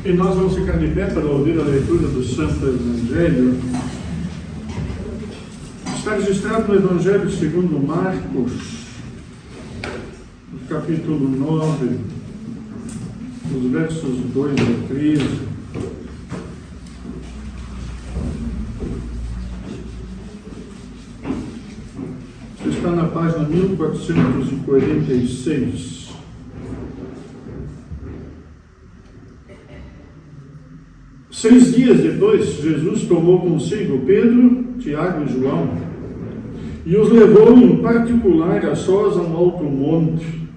E nós vamos ficar de pé para ouvir a leitura do Santo Evangelho. Está registrado no Evangelho segundo Marcos, no capítulo 9, os versos 2 a 13. Está na página 1446. Seis dias depois, Jesus tomou consigo Pedro, Tiago e João e os levou em particular a sós a um alto monte.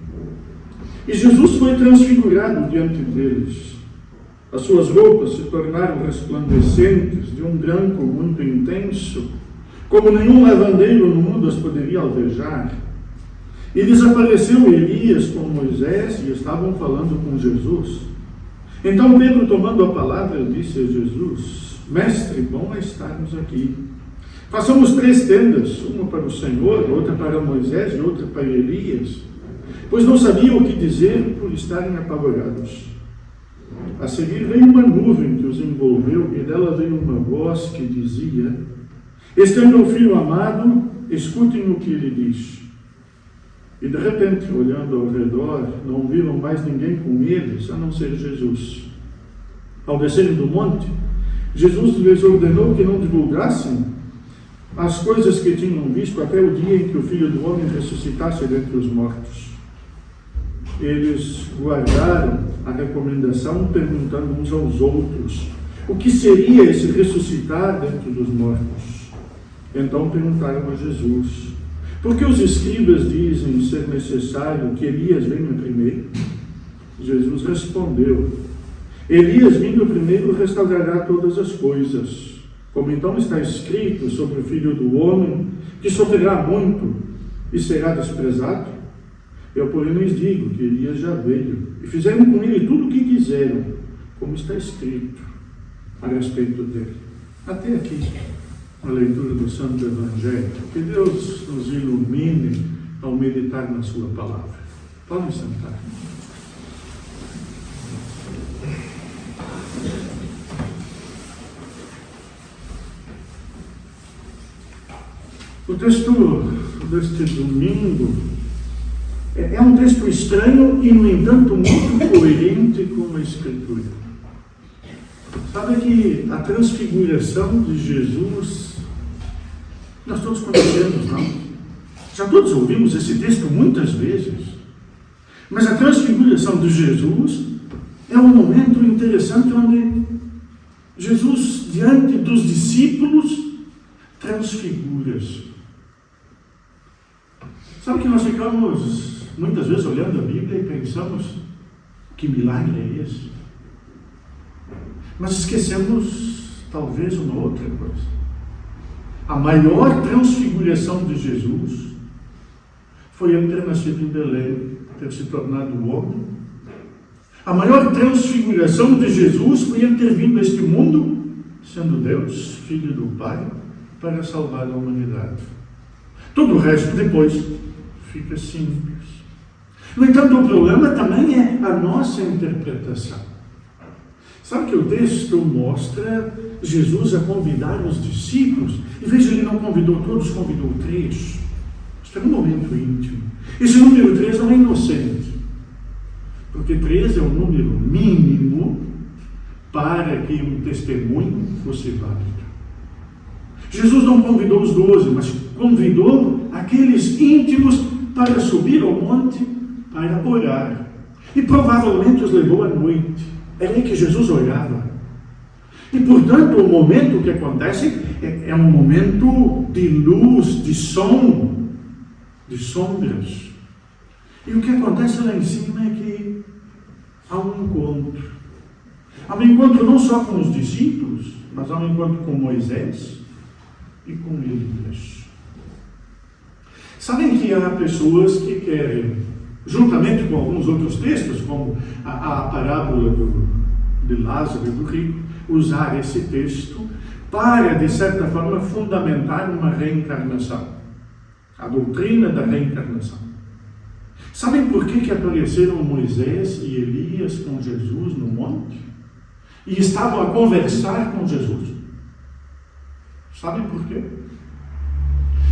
E Jesus foi transfigurado diante deles. As suas roupas se tornaram resplandecentes, de um branco muito intenso, como nenhum lavandeiro no mundo as poderia alvejar. E desapareceu Elias com Moisés e estavam falando com Jesus. Então Pedro, tomando a palavra, disse a Jesus: Mestre, bom é estarmos aqui. Façamos 3 tendas, uma para o Senhor, outra para Moisés e outra para Elias, pois não sabiam o que dizer por estarem apavorados. A seguir veio uma nuvem que os envolveu e dela veio uma voz que dizia: Este é meu filho amado, escutem o que ele diz. E de repente, olhando ao redor, não viram mais ninguém com eles, a não ser Jesus. Ao descerem do monte, Jesus lhes ordenou que não divulgassem as coisas que tinham visto até o dia em que o Filho do Homem ressuscitasse dentre os mortos. Eles guardaram a recomendação, perguntando uns aos outros o que seria esse ressuscitar dentre os mortos. Então perguntaram a Jesus: Por que os escribas dizem ser necessário que Elias venha primeiro? Jesus respondeu: Elias vindo primeiro restaurará todas as coisas. Como então está escrito sobre o Filho do Homem, que sofrerá muito e será desprezado? Eu, porém, lhes digo que Elias já veio, e fizeram com ele tudo o que quiseram, como está escrito a respeito dele. Até aqui a leitura do Santo Evangelho. Que Deus nos ilumine ao meditar na sua palavra. Podem sentar. O texto deste domingo é um texto estranho e, no entanto, muito coerente com a Escritura. Sabe que a transfiguração de Jesus, nós todos conhecemos, não? Já todos ouvimos esse texto muitas vezes. Mas a transfiguração de Jesus é um momento interessante onde Jesus, diante dos discípulos, transfigura-se. Sabe que nós ficamos muitas vezes olhando a Bíblia e pensamos: que milagre é esse? Mas esquecemos talvez uma outra coisa. A maior transfiguração de Jesus foi ele ter nascido em Belém, ter se tornado homem. A maior transfiguração de Jesus foi ele ter vindo a este mundo, sendo Deus, Filho do Pai, para salvar a humanidade. Todo o resto depois fica simples. No entanto, o problema também é a nossa interpretação. Sabe que o texto mostra Jesus a convidar os discípulos, e veja, ele não convidou todos, convidou 3. Isso é um momento íntimo. Esse número 3 não é inocente, porque 3 é o número mínimo para que um testemunho fosse válido. Jesus não convidou os 12, mas convidou aqueles íntimos para subir ao monte para orar. E provavelmente os levou à noite. É aí que Jesus orava. E, portanto, o momento que acontece é um momento de luz, de som, de sombras. E o que acontece lá em cima é que há um encontro. Há um encontro não só com os discípulos, mas há um encontro com Moisés e com Elias. Sabem que há pessoas que querem, juntamente com alguns outros textos, como a parábola de Lázaro e do rico, usar esse texto para, de certa forma, fundamentar uma reencarnação. A doutrina da reencarnação. Sabem por que apareceram Moisés e Elias com Jesus no monte? e estavam a conversar com Jesus. Sabem por quê?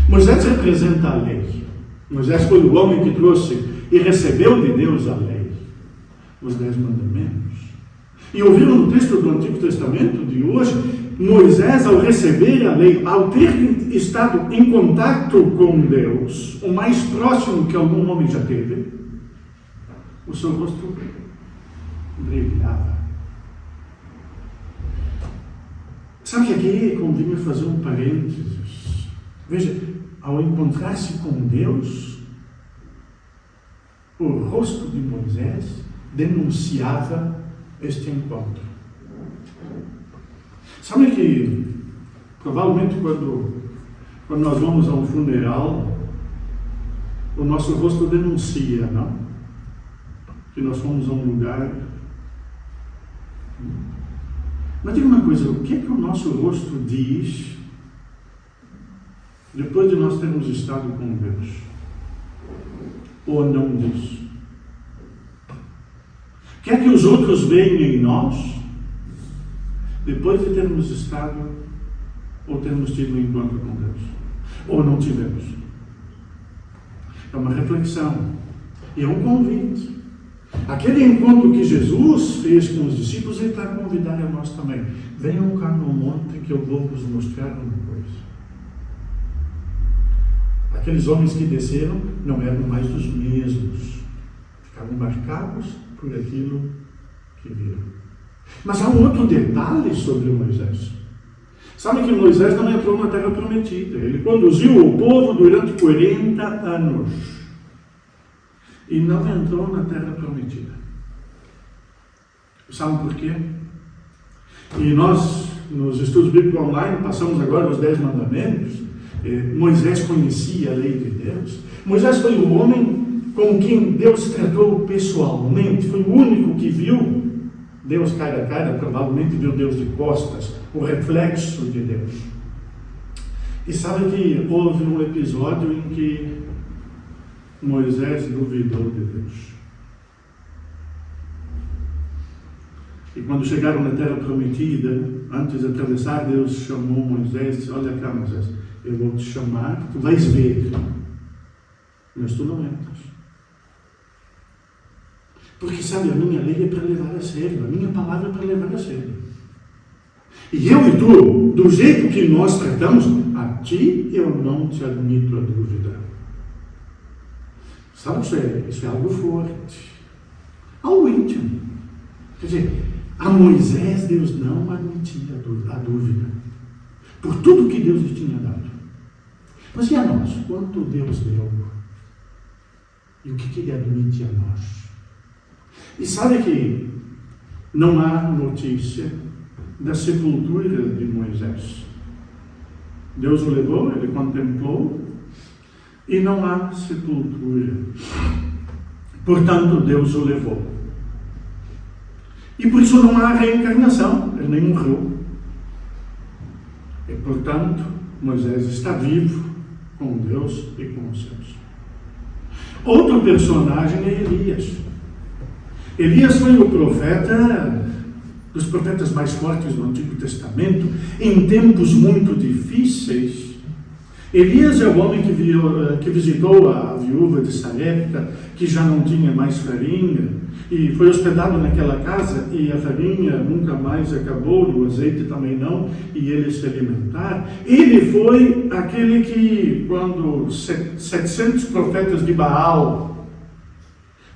Moisés representa a lei. Moisés foi o homem que trouxe e recebeu de Deus a lei, os 10 mandamentos. E ouviram no texto do Antigo Testamento de hoje, Moisés, ao receber a lei, ao ter estado em contato com Deus, o mais próximo que algum homem já teve, o seu rosto brilhava. Sabe que aqui convinha fazer um parênteses. Veja, ao encontrar-se com Deus, o rosto de Moisés denunciava este encontro. Sabe que, provavelmente, quando nós vamos a um funeral, o nosso rosto denuncia, não? Que nós fomos a um lugar. Mas diga uma coisa, o que é que o nosso rosto diz depois de nós termos estado com Deus? Ou não diz? O que é que os outros veem em nós depois de termos estado ou termos tido um encontro com Deus? Ou não tivemos? É uma reflexão. E é um convite. Aquele encontro que Jesus fez com os discípulos, Ele está a convidar a nós também. Venham cá no monte que eu vou vos mostrar uma coisa. Aqueles homens que desceram não eram mais os mesmos. Ficaram marcados por aquilo que viram. Mas há um outro detalhe sobre Moisés. Sabe que Moisés não entrou na terra prometida. Ele conduziu o povo durante 40 anos. E não entrou na terra prometida. Sabe por quê? E nós, nos estudos bíblicos online, passamos agora os 10 mandamentos. Moisés conhecia a lei de Deus. Moisés foi o homem com quem Deus tratou pessoalmente. Foi o único que viu Deus cara a cara, provavelmente viu Deus de costas, o reflexo de Deus. E sabe que houve um episódio em que Moisés duvidou de Deus. E quando chegaram na terra prometida, antes de atravessar, Deus chamou Moisés e disse: olha cá, Moisés, eu vou te chamar, tu vais ver, mas tu não entras. Porque sabe, a minha lei é para levar a sério, a minha palavra é para levar a sério. E eu e tu, do jeito que nós tratamos, a ti eu não te admito a dúvida. Sabe, isso é algo forte, algo íntimo. Quer dizer, a Moisés Deus não admitia a dúvida, por tudo que Deus lhe tinha dado. Mas e a nós? Quanto Deus deu? E o que Ele admite a nós? E sabe que não há notícia da sepultura de Moisés. Deus o levou, ele contemplou, e não há sepultura. Portanto, Deus o levou. E por isso não há reencarnação, ele nem morreu. E portanto, Moisés está vivo com Deus e com os céus. Outro personagem é Elias. Elias foi o profeta, dos profetas mais fortes do Antigo Testamento, em tempos muito difíceis. Elias é o homem que visitou a viúva de Sarepta, que já não tinha mais farinha, e foi hospedado naquela casa, e a farinha nunca mais acabou, e o azeite também não, e eles se alimentaram. Ele foi aquele que, quando 700 profetas de Baal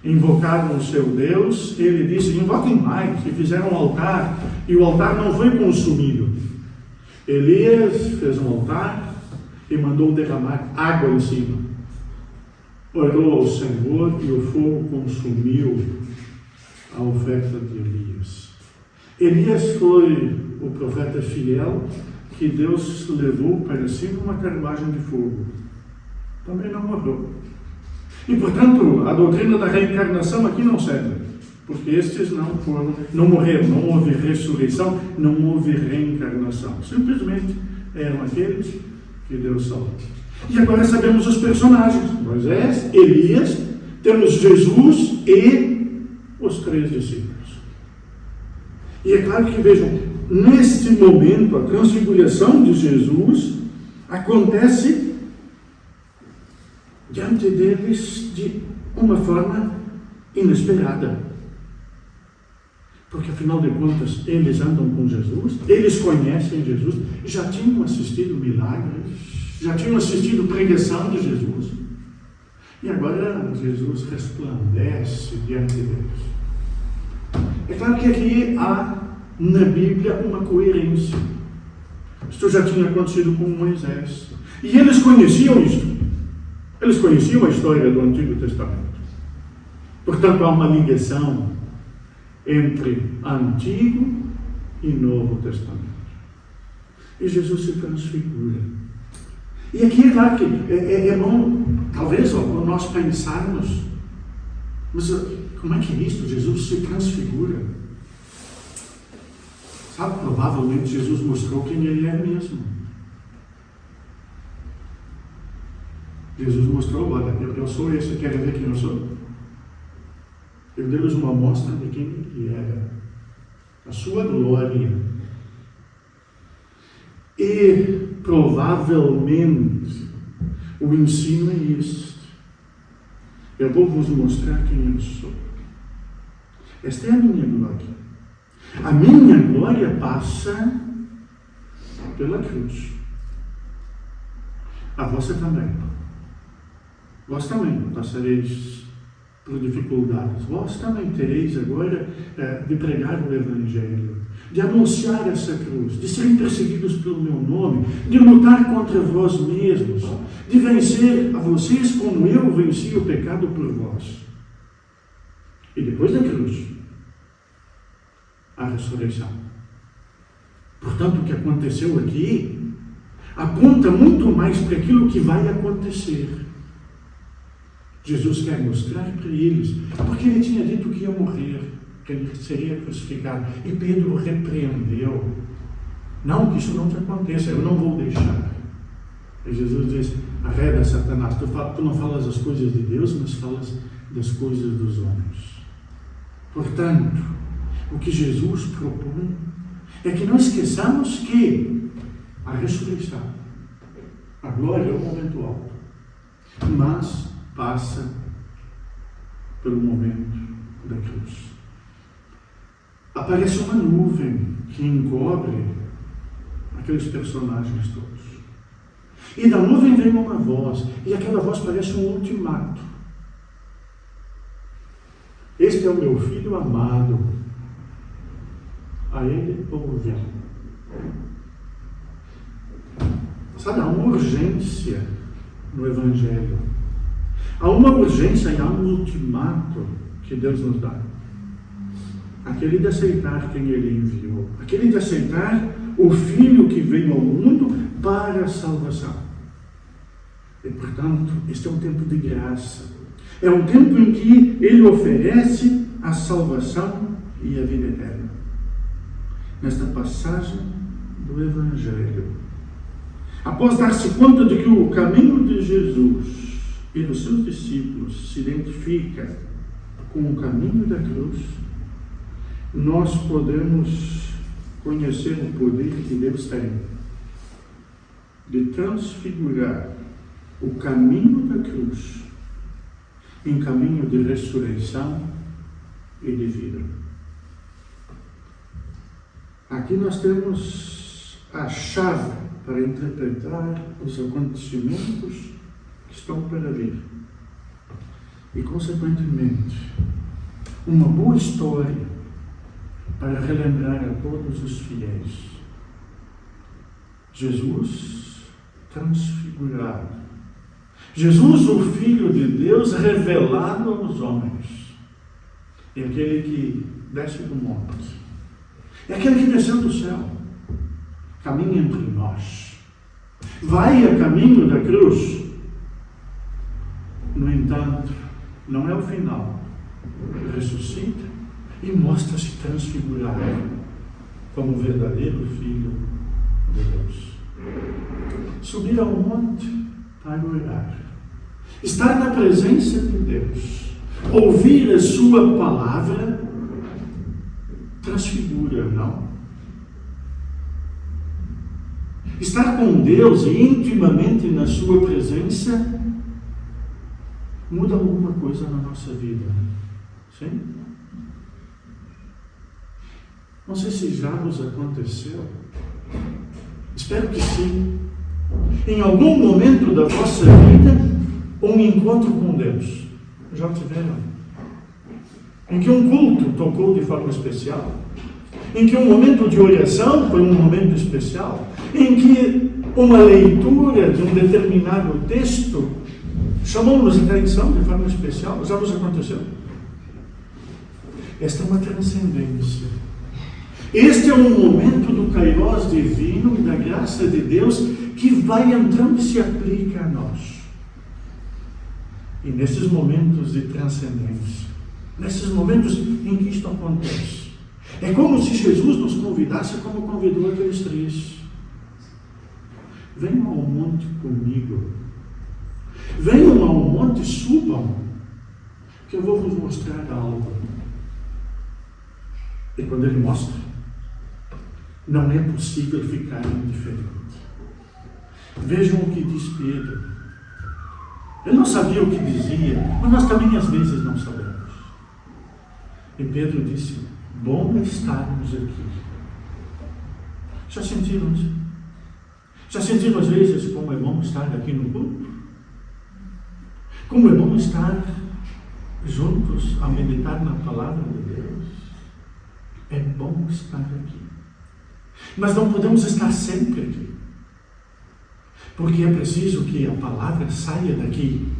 invocaram o seu Deus, ele disse: invoquem mais, e fizeram um altar, e o altar não foi consumido. Elias fez um altar e mandou derramar água em cima. Orou ao Senhor e o fogo consumiu a oferta de Elias. Elias foi o profeta fiel que Deus levou para cima uma carruagem de fogo. Também não morreu. E, portanto, a doutrina da reencarnação aqui não serve, porque estes não morreram, não houve ressurreição, não houve reencarnação. Simplesmente eram aqueles que Deus salvou. E agora sabemos os personagens: Moisés, Elias, temos Jesus e os 3 discípulos. E é claro que, vejam, neste momento, a transfiguração de Jesus acontece diante deles de uma forma inesperada. Porque, afinal de contas, eles andam com Jesus, eles conhecem Jesus, já tinham assistido milagres, já tinham assistido pregação de Jesus. E agora Jesus resplandece diante deles. É claro que aqui há na Bíblia uma coerência. Isto já tinha acontecido com Moisés. E eles conheciam isto. Eles conheciam a história do Antigo Testamento. Portanto, há uma ligação entre Antigo e Novo Testamento. E Jesus se transfigura. E aqui é claro que é bom, talvez, nós pensarmos, mas como é que é isto? Jesus se transfigura. Sabe, provavelmente Jesus mostrou quem ele é mesmo. Jesus mostrou, olha, eu sou esse, quer ver quem eu sou? Eu dei-lhes uma amostra de quem ele era. A sua glória. E provavelmente o ensino é este. Eu vou vos mostrar quem eu sou. Esta é a minha glória. A minha glória passa pela cruz. A vossa também. Vós também passareis por dificuldades. Vós também tereis agora de pregar o Evangelho, de anunciar essa cruz, de serem perseguidos pelo meu nome, de lutar contra vós mesmos, de vencer a vocês como eu venci o pecado por vós. E depois da cruz, a ressurreição. Portanto, o que aconteceu aqui aponta muito mais para aquilo que vai acontecer. Jesus quer mostrar para eles, porque ele tinha dito que ia morrer, que ele seria crucificado. E Pedro repreendeu. Não, que isso não te aconteça, eu não vou deixar. E Jesus diz, arreda Satanás, tu não falas as coisas de Deus, mas falas das coisas dos homens. Portanto, o que Jesus propõe é que não esqueçamos que a ressurreição, a glória é o momento alto, mas passa pelo momento da cruz. Aparece uma nuvem que encobre aqueles personagens todos. E da nuvem vem uma voz, e aquela voz parece um ultimato. Este é o meu filho amado, a ele ouvi. Sabe, há uma urgência no Evangelho. Há uma urgência e há um ultimato que Deus nos dá. Aquele de aceitar quem Ele enviou. Aquele de aceitar o Filho que veio ao mundo para a salvação. E, portanto, este é um tempo de graça. É um tempo em que Ele oferece a salvação e a vida eterna. Nesta passagem do Evangelho, após dar-se conta de que o caminho de Jesus e dos seus discípulos se identifica com o caminho da cruz, nós podemos conhecer o poder que Deus tem de transfigurar o caminho da cruz em caminho de ressurreição e de vida. Aqui nós temos a chave para interpretar os acontecimentos que estão para vir. E, consequentemente, uma boa história para relembrar a todos os fiéis. Jesus transfigurado. Jesus, o Filho de Deus, revelado aos homens. É aquele que desce do monte. É aquele que desceu do céu. Caminha entre nós. Vai a caminho da cruz. No entanto, não é o final. Ressuscita e mostra-se transfigurado como o verdadeiro Filho de Deus. Subir ao monte para orar. Estar na presença de Deus. Ouvir a sua palavra transfigura, não? Estar com Deus e intimamente na sua presença muda alguma coisa na nossa vida. Sim? Não sei se já vos aconteceu. Espero que sim. Em algum momento da vossa vida, um encontro com Deus. Já tiveram? Em que um culto tocou de forma especial. Em que um momento de oração foi um momento especial. Em que uma leitura de um determinado texto chamou-nos a atenção de forma especial. Já vos aconteceu? Esta é uma transcendência. Este é um momento do Kairos divino e da graça de Deus que vai entrando e se aplica a nós. E nesses momentos de transcendência, nesses momentos em que isto acontece, é como se Jesus nos convidasse como convidou aqueles três. Venham ao monte comigo. Venham ao monte, subam, que eu vou vos mostrar algo. E quando ele mostra, não é possível ficar indiferente. Vejam o que diz Pedro. Ele não sabia o que dizia, mas nós também às vezes não sabemos. E Pedro disse: bom estarmos aqui. Já sentiram isso? Já sentiram às vezes como é bom estar aqui no culto? Como é bom estar juntos a meditar na palavra de Deus? É bom estar aqui. Mas não podemos estar sempre aqui. Porque é preciso que a palavra saia daqui.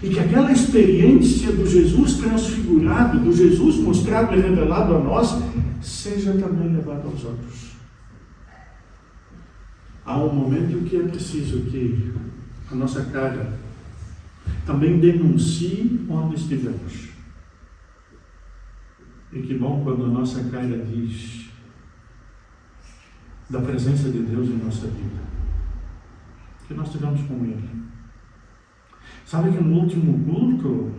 E que aquela experiência do Jesus transfigurado, do Jesus mostrado e revelado a nós, seja também levada aos outros. Há um momento que é preciso que a nossa cara também denuncie onde estivemos. E que bom quando a nossa cara diz da presença de Deus em nossa vida. Que nós tivemos com Ele. Sabe que no último culto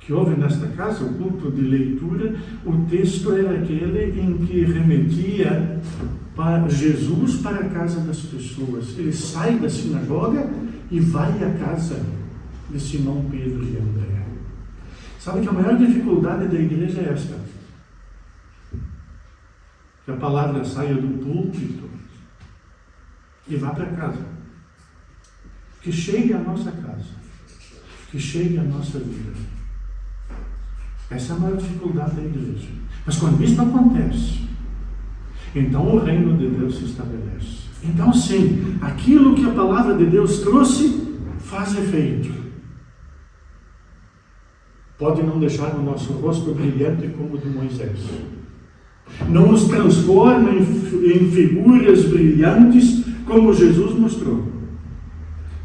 que houve nesta casa, o culto de leitura, o texto era aquele em que remetia para Jesus para a casa das pessoas. Ele sai da sinagoga e vai à casa de Simão, Pedro e André. Sabe que a maior dificuldade da igreja é esta: que a palavra saia do púlpito e vá para casa. Que chegue à nossa casa. Que chegue à nossa vida. Essa é a maior dificuldade da igreja. Mas quando isso acontece, então o reino de Deus se estabelece. Então sim, aquilo que a palavra de Deus trouxe faz efeito. Pode não deixar o nosso rosto brilhante como o de Moisés. Não nos transforma em figuras brilhantes como Jesus mostrou.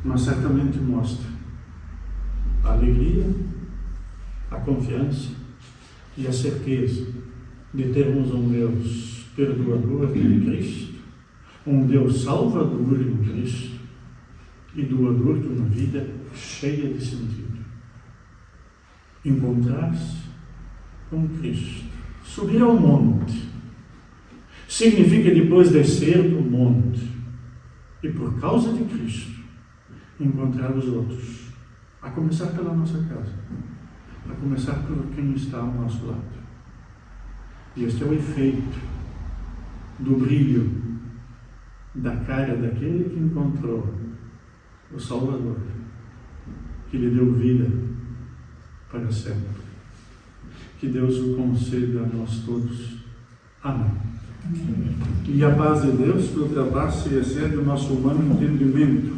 Mas certamente mostra a alegria, a confiança e a certeza de termos um Deus perdoador em Cristo, um Deus salvador em Cristo e doador de uma vida cheia de sentido. Encontrar-se com Cristo, subir ao monte, significa depois descer do monte e por causa de Cristo encontrar os outros, a começar pela nossa casa, a começar por quem está ao nosso lado. E este é o efeito do brilho da cara daquele que encontrou o Salvador, que lhe deu vida para sempre. Que Deus o conceda a nós todos. Amém. E a paz de Deus, que ultrapassa e excede o nosso humano entendimento,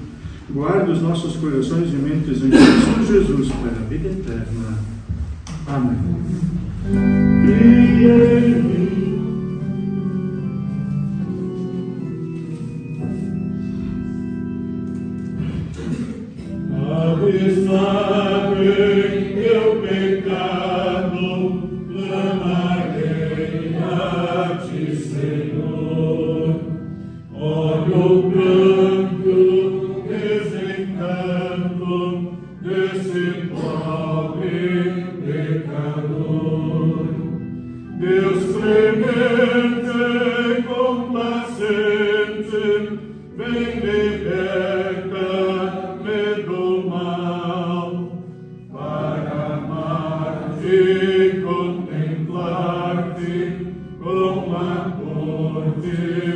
guarda os nossos corações e mentes em Cristo Jesus para a vida eterna. Amém. Meu pecado, clamarei a ti, Senhor. Olha o pranto, desencanto desse pobre pecador. Teu